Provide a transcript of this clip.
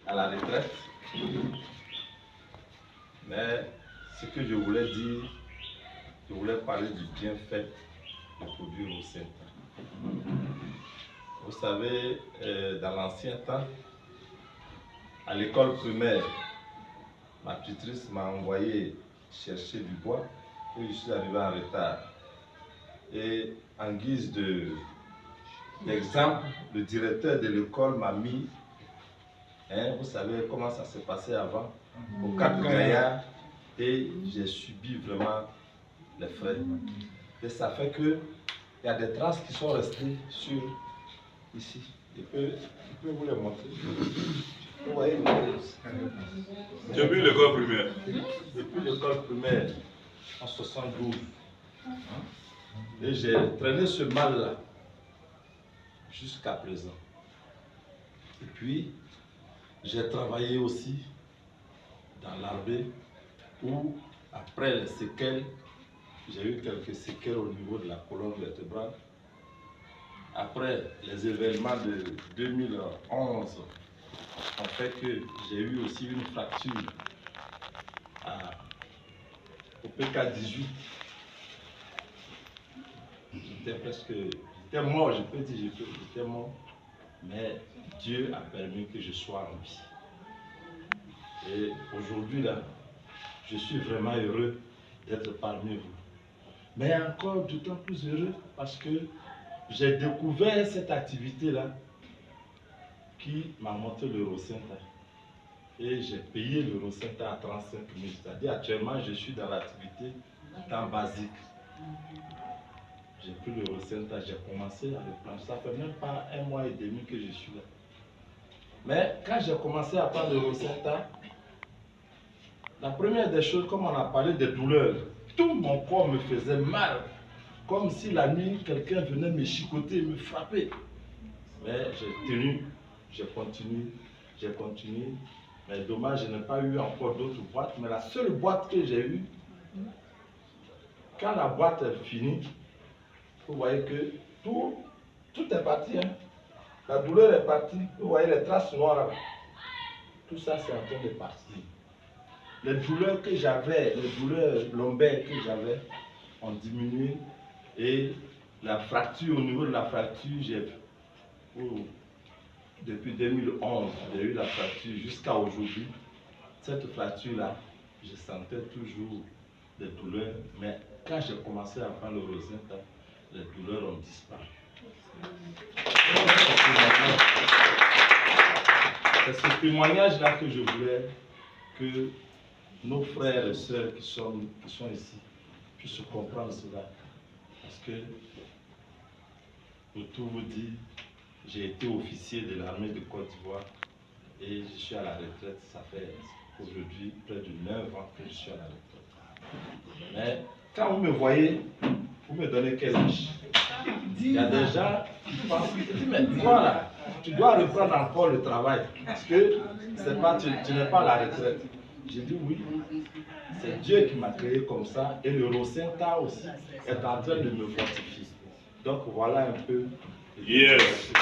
à la retraite. Mais ce que je voulais dire, je voulais parler du bienfait du produit Rosenta. Vous savez, dans l'ancien temps, à l'école primaire, ma tutrice m'a envoyé chercher du bois et je suis arrivé en retard. Et en guise d'exemple, le directeur de l'école m'a mis, vous savez comment ça s'est passé avant, aux 4 gaillards, et j'ai subi vraiment les frais. Et ça fait que il y a des traces qui sont restées sur ici. Je peux vous les montrer. Vous voyez, depuis l'école primaire. Depuis l'école primaire, en 72. Et j'ai traîné ce mal-là jusqu'à présent. Et puis, j'ai travaillé aussi dans l'armée où, après les séquelles, j'ai eu quelques séquelles au niveau de la colonne vertébrale. Après les événements de 2011, ont fait que j'ai eu aussi une fracture au PK18. J'étais mort, je peux dire, j'étais mort, mais Dieu a permis que je sois en vie. Et aujourd'hui, là, je suis vraiment heureux d'être parmi vous. Mais encore d'autant plus heureux parce que j'ai découvert cette activité-là qui m'a montré le Rosenta. Et j'ai payé le Rosenta à 35 000. C'est-à-dire actuellement, je suis dans l'activité temps basique. J'ai pris le Rosenta, j'ai commencé à le prendre. Ça fait même pas 1 mois et demi que je suis là. Mais quand j'ai commencé à prendre le Rosenta, la première des choses, comme on a parlé des douleurs, tout mon corps me faisait mal. Comme si la nuit, quelqu'un venait me chicoter, me frapper. Mais j'ai tenu, j'ai continué. Mais dommage, je n'ai pas eu encore d'autres boîtes. Mais la seule boîte que j'ai eue, quand la boîte est finie, vous voyez que tout est parti. Hein. La douleur est partie. Vous voyez les traces noires. Tout ça, c'est en train de partir. Les douleurs que j'avais, les douleurs lombaires que j'avais, ont diminué. Et la fracture, au niveau de la fracture, depuis 2011, j'ai eu la fracture jusqu'à aujourd'hui. Cette fracture-là, je sentais toujours des douleurs, mais quand j'ai commencé à prendre le Rosenta, les douleurs ont disparu. C'est ce témoignage-là que je voulais que nos frères et sœurs qui sont ici puissent comprendre cela. Parce que, pour tout vous dire, j'ai été officier de l'armée de Côte d'Ivoire et je suis à la retraite. Ça fait aujourd'hui près de 9 ans que je suis à la retraite. Mais quand vous me voyez, vous me donnez quel âge? Il y a des gens qui pensent, mais voilà, tu dois reprendre encore le travail parce que tu n'es pas à la retraite. J'ai dit oui, c'est Dieu qui m'a créé comme ça et le Rosenta aussi est en train de me fortifier. Donc voilà un peu. Yes.